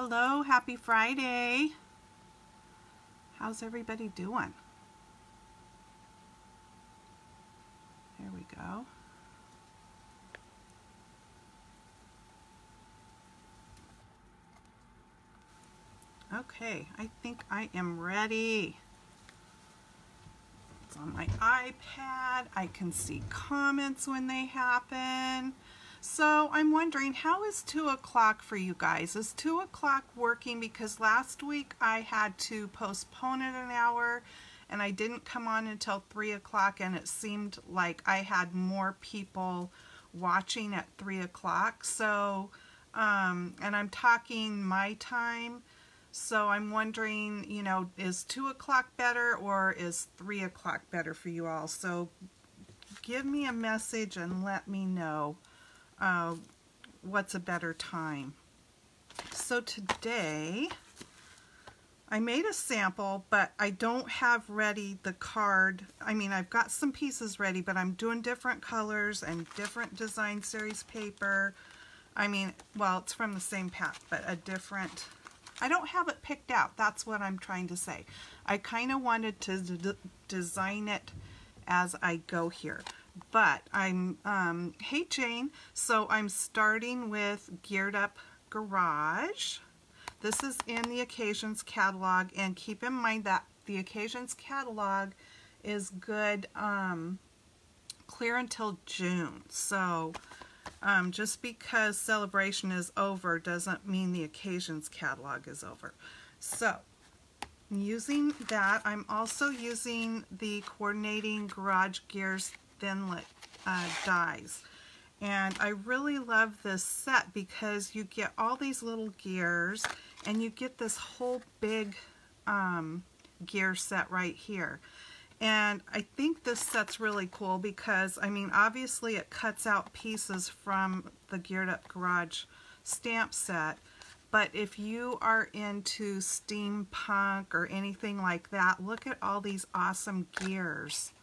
Hello, happy Friday. How's everybody doing? There we go. Okay, I think I am ready. It's on my iPad. I can see comments when they happen. So I'm wondering, how is 2 o'clock for you guys? Is 2 o'clock working? Because last week I had to postpone it an hour and I didn't come on until 3 o'clock, and it seemed like I had more people watching at 3 o'clock. So, and I'm talking my time. So I'm wondering, you know, is 2 o'clock better or is 3 o'clock better for you all? So give me a message and let me know what's a better time. So today I made a sample, but I don't have ready the card. I mean, I've got some pieces ready, but I'm doing different colors and different design series paper. I mean, well, it's from the same pack, but a different, I don't have it picked out. That's what I'm trying to say. I kind of wanted to design it as I go here. But I'm, hey Jane, so I'm starting with Geared Up Garage. This is in the Occasions catalog, and keep in mind that the Occasions catalog is good clear until June. So just because celebration is over doesn't mean the Occasions catalog is over. So using that, I'm also using the Coordinating Garage Gears Thinlit dies, and I really love this set because you get all these little gears and you get this whole big gear set right here. And I think this set's really cool because, I mean, obviously it cuts out pieces from the Geared Up Garage stamp set, but if you are into steampunk or anything like that, look at all these awesome gears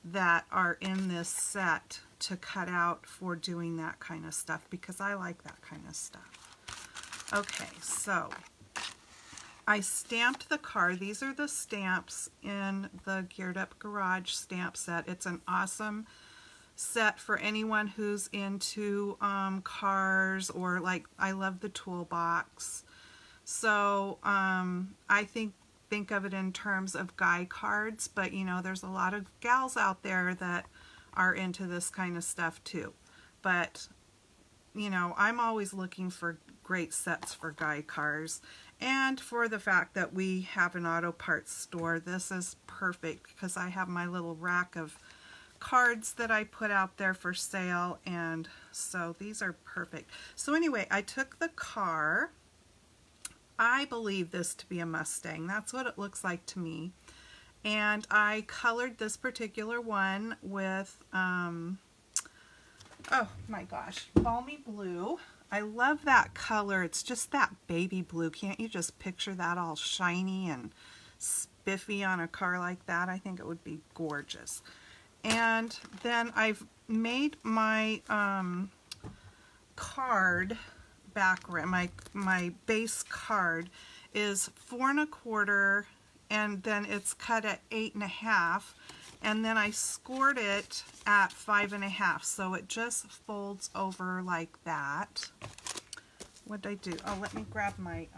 that are in this set to cut out for doing that kind of stuff, because I like that kind of stuff. Okay, so I stamped the card. These are the stamps in the Geared Up Garage stamp set. It's an awesome set for anyone who's into cars, or like, I love the toolbox. So I think of it in terms of guy cards, but you know, there's a lot of gals out there that are into this kind of stuff too. But you know, I'm always looking for great sets for guy cars, and for the fact that we have an auto parts store, this is perfect because I have my little rack of cards that I put out there for sale, and so these are perfect. So anyway, I took the car. I believe this to be a Mustang. That's what it looks like to me. And I colored this particular one with, oh my gosh, Balmy Blue. I love that color. It's just that baby blue. Can't you just picture that all shiny and spiffy on a car like that? I think it would be gorgeous. And then I've made my card background, my base card is 4 1/4, and then it's cut at 8 1/2, and then I scored it at 5 1/2, so it just folds over like that. What did I do? Oh, let me grab my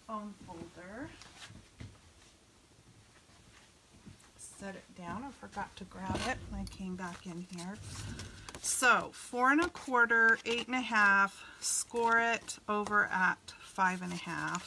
phone folder. Set it down. I forgot to grab it when I came back in here. So 4 1/4, 8 1/2, score it over at 5 1/2.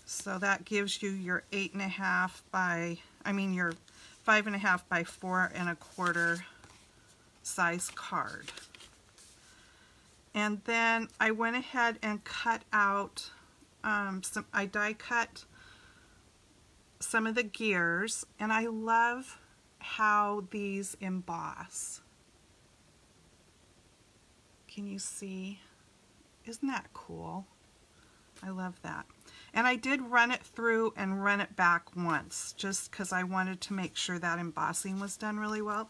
So that gives you your 8 1/2 by, I mean your 5 1/2 by 4 1/4 size card. And then I went ahead and cut out I die cut some of the gears, and I love how these emboss. Can you see? Isn't that cool? I love that. And I did run it through and run it back once, just because I wanted to make sure that embossing was done really well.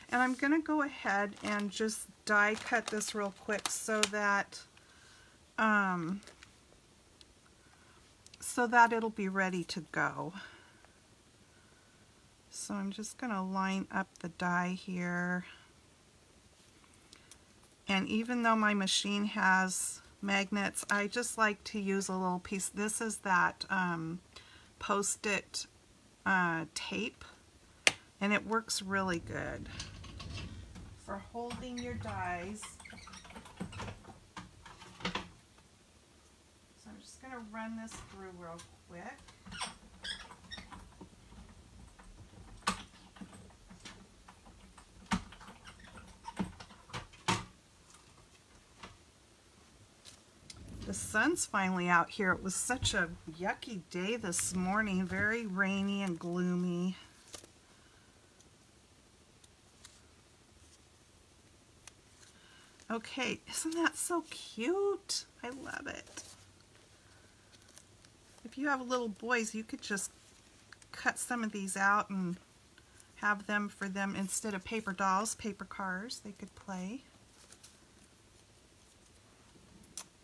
And I'm going to go ahead and just die cut this real quick so that so that it'll be ready to go. So I'm just going to line up the die here. And even though my machine has magnets, I just like to use a little piece. This is that Post-it tape, and it works really good for holding your dies. So I'm just going to run this through real quick. The sun's finally out here. It was such a yucky day this morning, very rainy and gloomy. Okay, isn't that so cute? I love it. If you have little boys, you could just cut some of these out and have them for them instead of paper dolls, paper cars they could play.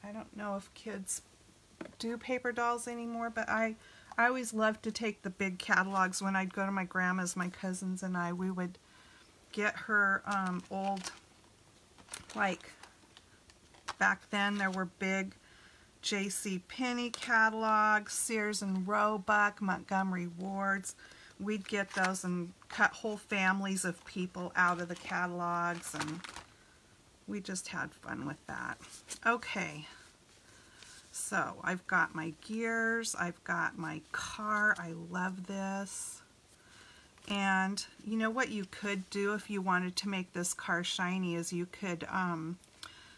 I don't know if kids do paper dolls anymore, but I always loved to take the big catalogs when I'd go to my grandma's. My cousins and I, we would get her old, like back then there were big J.C. Penney catalogs, Sears and Roebuck, Montgomery Ward's. We'd get those and cut whole families of people out of the catalogs, and we just had fun with that. Okay, so I've got my gears, I've got my car. I love this. And you know what you could do if you wanted to make this car shiny is you could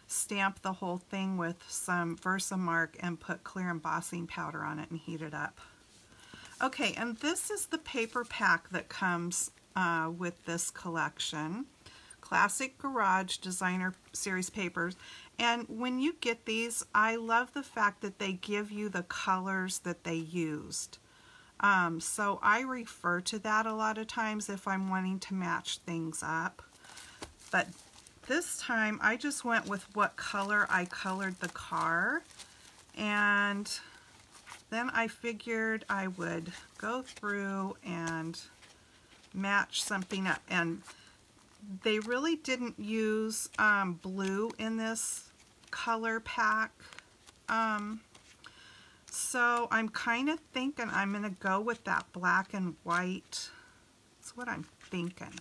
stamp the whole thing with some Versamark and put clear embossing powder on it and heat it up. Okay, and this is the paper pack that comes with this collection. Classic Garage Designer Series papers. And when you get these, I love the fact that they give you the colors that they used. So I refer to that a lot of times if I'm wanting to match things up. But this time I just went with what color I colored the car. And then I figured I would go through and match something up. And they really didn't use blue in this color pack. So I'm kind of thinking I'm going to go with that black and white. That's what I'm thinking.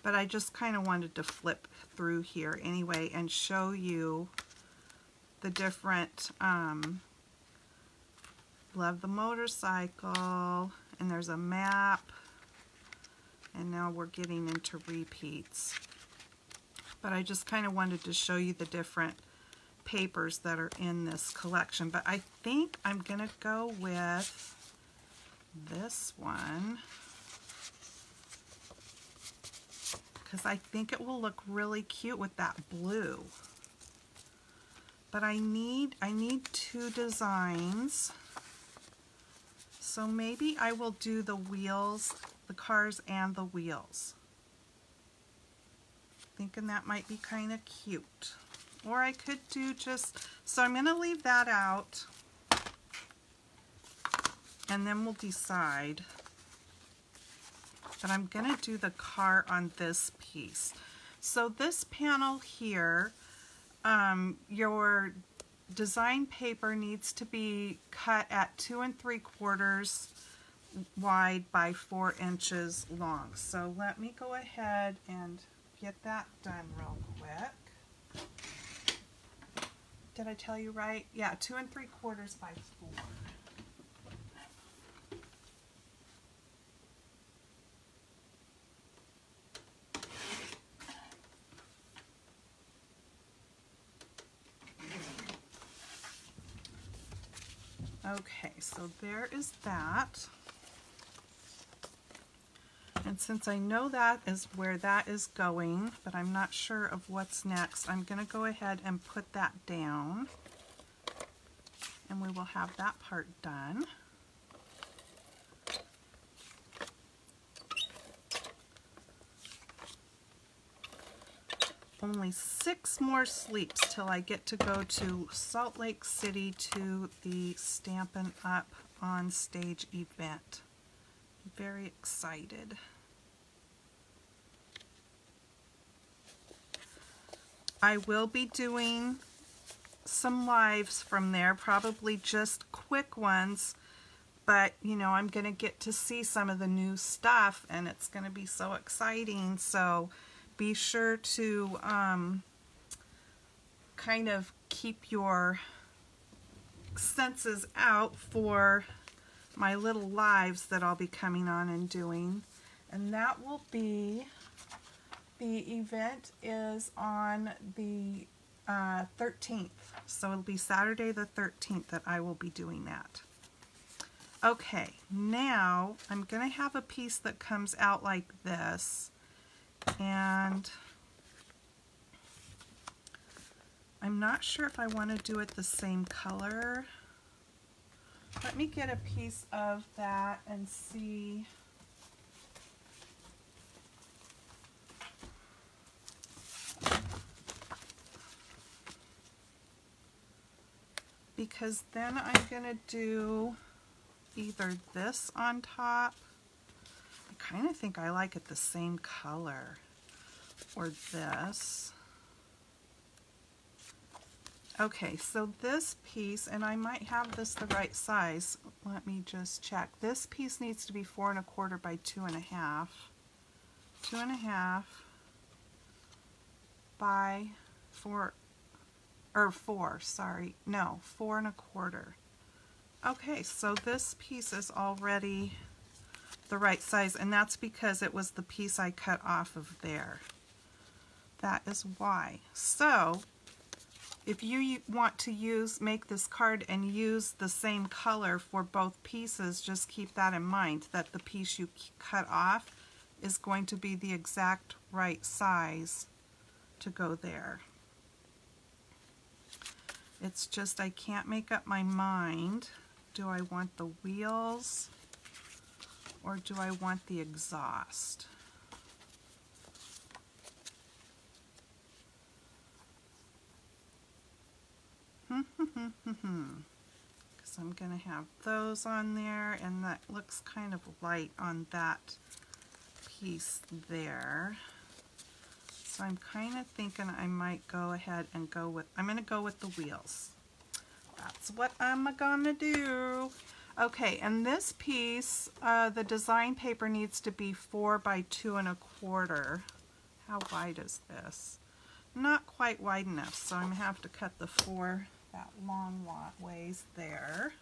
But I just kind of wanted to flip through here anyway and show you the different, love the motorcycle, and there's a map, and now we're getting into repeats. But I just kind of wanted to show you the different papers that are in this collection. But I think I'm going to go with this one because I think it will look really cute with that blue. But I need two designs. So maybe I will do the wheels, the cars and the wheels. Thinking that might be kind of cute. Or I could do just, so I'm going to leave that out. And then we'll decide. But I'm going to do the car on this piece. So this panel here, your design paper needs to be cut at 2 3/4 wide by 4 inches long. So let me go ahead and get that done real quick. Did I tell you right? Yeah, 2 3/4 by 4. Okay, so there is that. And since I know that is where that is going, but I'm not sure of what's next, I'm going to go ahead and put that down. And we will have that part done. only 6 more sleeps till I get to go to Salt Lake City to the Stampin' Up! On Stage event. I'm very excited. I will be doing some lives from there, probably just quick ones, but you know, I'm going to get to see some of the new stuff and it's going to be so exciting. So be sure to kind of keep your senses out for my little lives that I'll be coming on and doing. And that will be, the event is on the 13th. So it'll be Saturday the 13th that I will be doing that. Okay, now I'm going to have a piece that comes out like this. And I'm not sure if I want to do it the same color. Let me get a piece of that and see. Because then I'm going to do either this on top. I kind of think I like it the same color. Or this. Okay, so this piece, and I might have this the right size. Let me just check. This piece needs to be 4 1/4 by 2 1/2. 2 1/2 by 4, or 4, sorry. No, 4 1/4. Okay, so this piece is already the right size, and that's because it was the piece I cut off of there. That is why. So, if you want to make this card and use the same color for both pieces, just keep that in mind, that the piece you cut off is going to be the exact right size to go there. It's just I can't make up my mind. Do I want the wheels or do I want the exhaust? Because I'm going to have those on there, and that looks kind of light on that piece there. So I'm kind of thinking I might go ahead and go with, I'm going to go with the wheels. That's what I'm going to do. Okay, and this piece, the design paper needs to be 4 by 2 1/4. How wide is this? Not quite wide enough, so I'm going to have to cut the 4 that long ways there.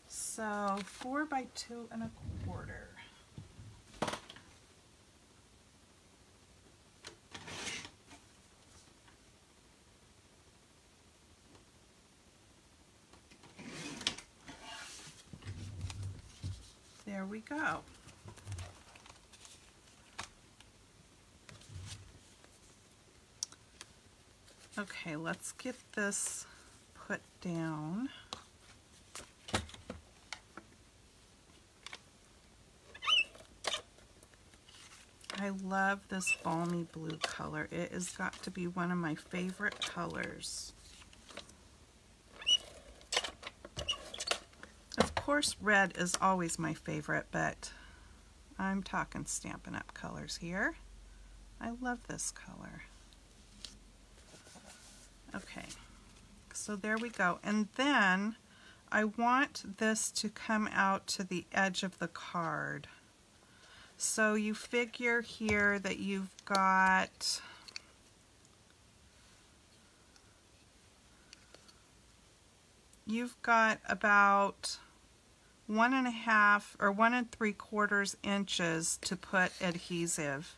So 4 by 2 1/4. There we go. Okay, let's get this put down. I love this balmy blue color. It has got to be one of my favorite colors. Of course, red is always my favorite, but I'm talking Stampin' Up! Colors here. I love this color. Okay, so there we go. And then I want this to come out to the edge of the card. So you figure here that you've got about 1 1/2 or 1 3/4 inches to put adhesive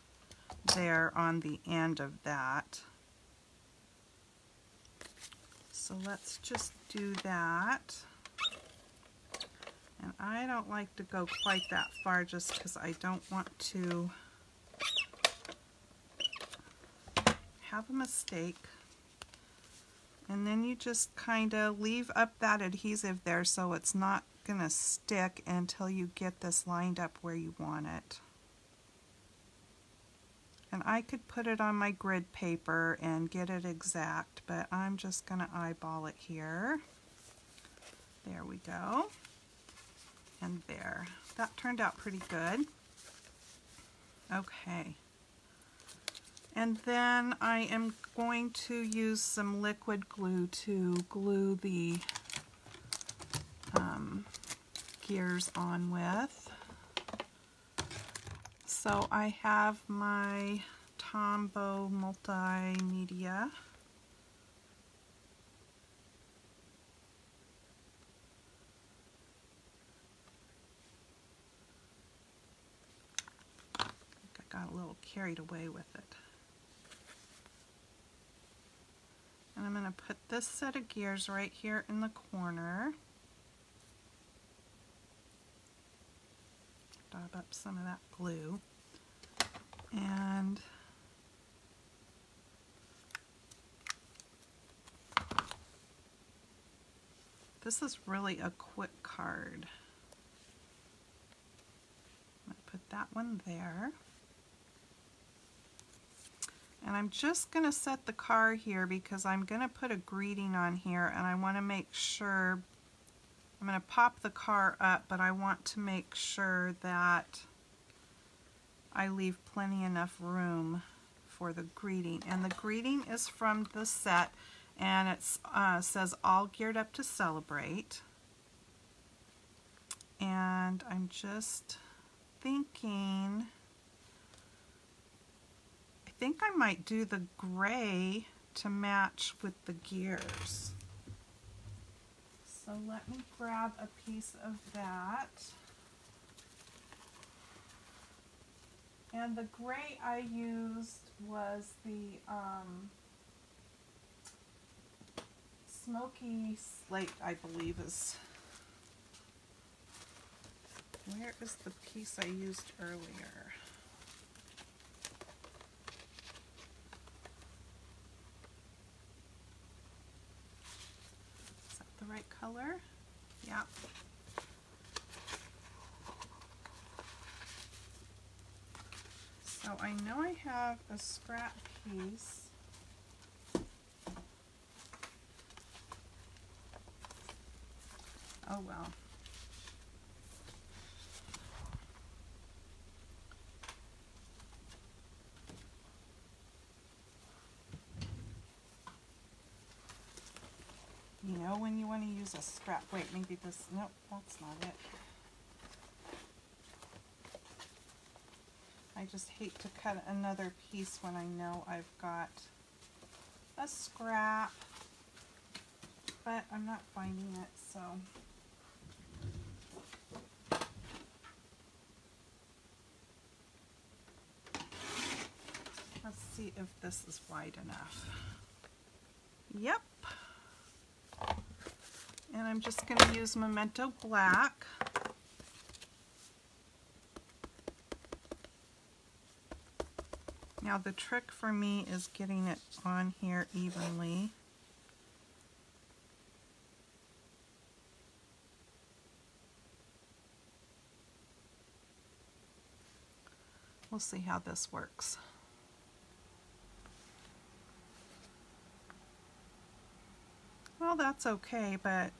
there on the end of that. So let's just do that. And I don't like to go quite that far just because I don't want to have a mistake. And then you just kind of leave up that adhesive there so it's not gonna stick until you get this lined up where you want it. And I could put it on my grid paper and get it exact, but I'm just gonna eyeball it here. There we go. And there. That turned out pretty good. Okay. And then I am going to use some liquid glue to glue the gears on with. So I have my Tombow multimedia. I got a little carried away with it. And I'm going to put this set of gears right here in the corner. Dab up some of that glue. And this is really a quick card. I'm going to put that one there. And I'm just going to set the car here because I'm going to put a greeting on here, and I want to make sure, I'm going to pop the car up, but I want to make sure that I leave plenty enough room for the greeting. And the greeting is from the set, and it says all geared up to celebrate. And I'm just thinking, I think I might do the gray to match with the gears. So let me grab a piece of that. And the gray I used was the Smoky Slate, I believe is. Where is the piece I used earlier? Is that the right color? Yeah. So I know I have a scrap piece. Oh well. You know when you want to use a scrap, wait, maybe this, nope, that's not it. I just hate to cut another piece when I know I've got a scrap, but I'm not finding it, so. Let's see if this is wide enough. Yep. And I'm just going to use Memento Black. Now the trick for me is getting it on here evenly. We'll see how this works. Well, that's okay, but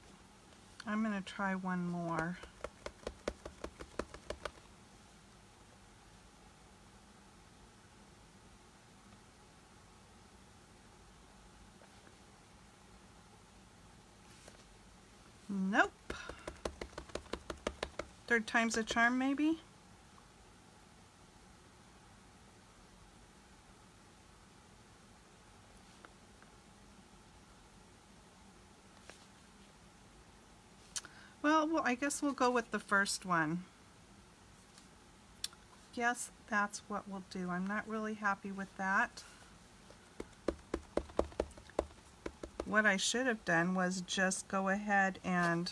I'm going to try one more. Nope. Third time's a charm, maybe? Well, I guess we'll go with the first one. Yes, that's what we'll do. I'm not really happy with that. What I should have done was just go ahead and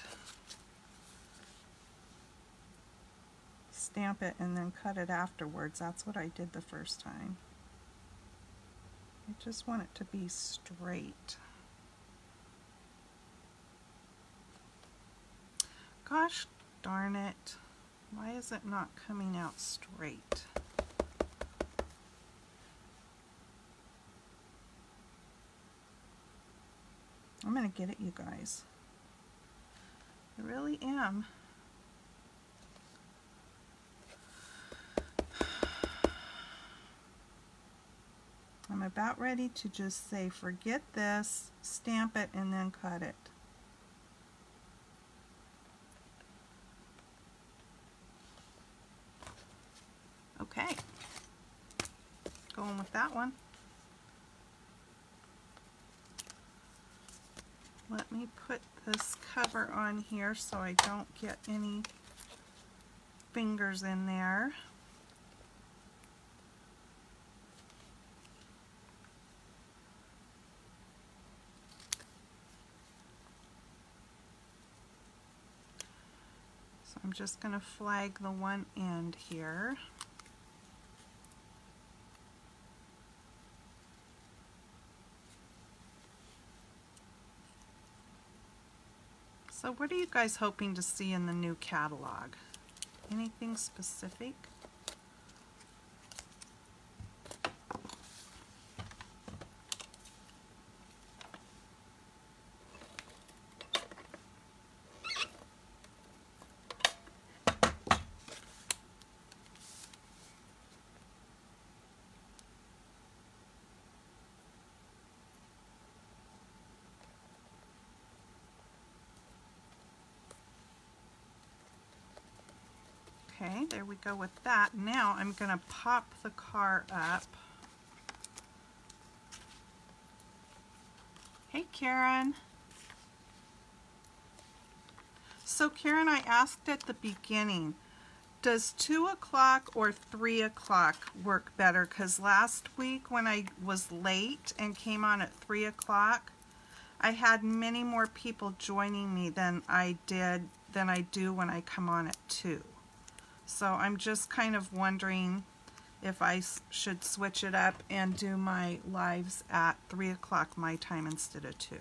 stamp it and then cut it afterwards. That's what I did the first time. I just want it to be straight. Gosh darn it. Why is it not coming out straight? I'm going to get it, you guys. I really am. I'm about ready to just say, forget this, stamp it, and then cut it. Okay. Going with that one. Let me put this cover on here so I don't get any fingers in there. So I'm just going to flag the one end here. So what are you guys hoping to see in the new catalog? Anything specific? Okay, there we go with that. Now I'm going to pop the car up. Hey, Karen. So, Karen, I asked at the beginning, does 2 o'clock or 3 o'clock work better? Because last week when I was late and came on at 3 o'clock, I had many more people joining me than I do when I come on at 2. So I'm just kind of wondering if I should switch it up and do my lives at 3 o'clock my time instead of 2.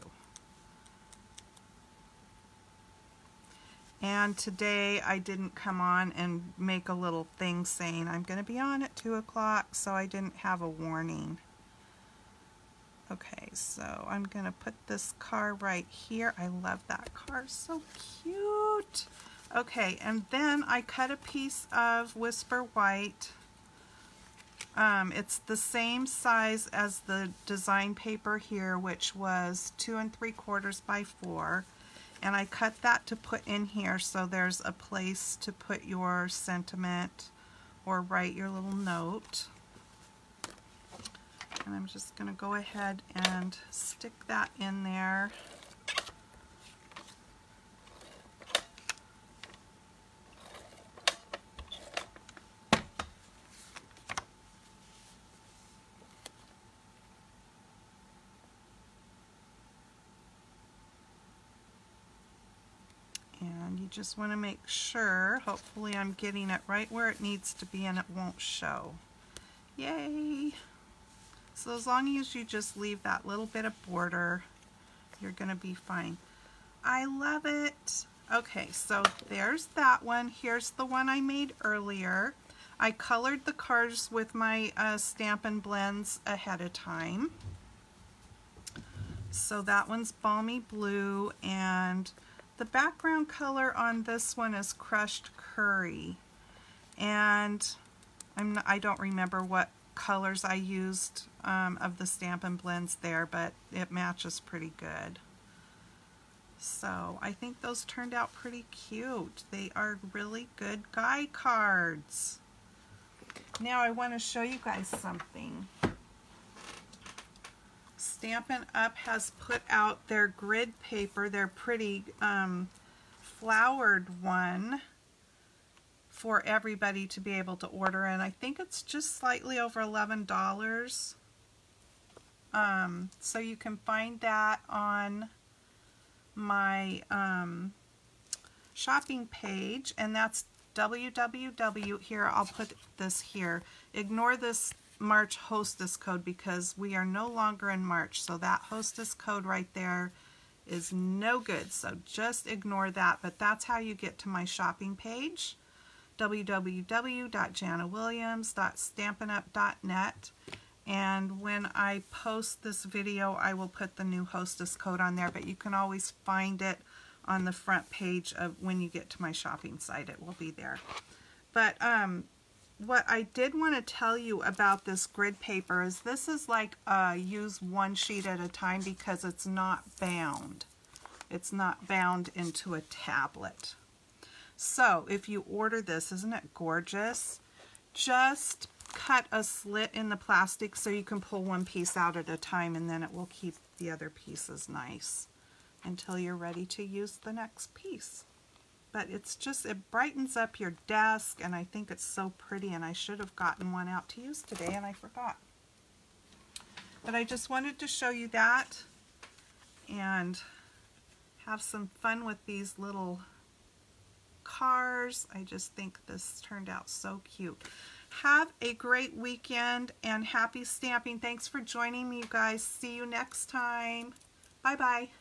And today I didn't come on and make a little thing saying I'm going to be on at 2 o'clock, so I didn't have a warning. Okay, so I'm going to put this car right here. I love that car, so cute. Okay, and then I cut a piece of Whisper White. It's the same size as the design paper here, which was 2 3/4 by 4. And I cut that to put in here so there's a place to put your sentiment or write your little note. And I'm just going to go ahead and stick that in there. And you just want to make sure, hopefully I'm getting it right where it needs to be and it won't show. Yay! So as long as you just leave that little bit of border, you're going to be fine. I love it. Okay, so there's that one. Here's the one I made earlier. I colored the cards with my Stampin' Blends ahead of time. So that one's Balmy Blue, and the background color on this one is Crushed Curry. And I don't remember what colors I used of the Stampin' Blends there, but it matches pretty good. So I think those turned out pretty cute. They are really good guide cards. Now I want to show you guys something. Stampin' Up! Has put out their grid paper, their pretty flowered one, for everybody to be able to order, and I think it's just slightly over $11. So you can find that on my shopping page, and that's www. Here, I'll put this here. Ignore this March hostess code because we are no longer in March, so that hostess code right there is no good, so just ignore that. But that's how you get to my shopping page, www.jannawilliams.stampinup.net. And when I post this video, I will put the new hostess code on there, but you can always find it on the front page of when you get to my shopping site. It will be there. But what I did want to tell you about this grid paper is this is like use one sheet at a time because it's not bound. It's not bound into a tablet. So if you order this, isn't it gorgeous? Just cut a slit in the plastic so you can pull one piece out at a time, and then it will keep the other pieces nice until you're ready to use the next piece. But it's just, it brightens up your desk, and I think it's so pretty, and I should have gotten one out to use today and I forgot. But I just wanted to show you that and have some fun with these little cars. I just think this turned out so cute. Have a great weekend and happy stamping. Thanks for joining me, you guys. See you next time. Bye-bye.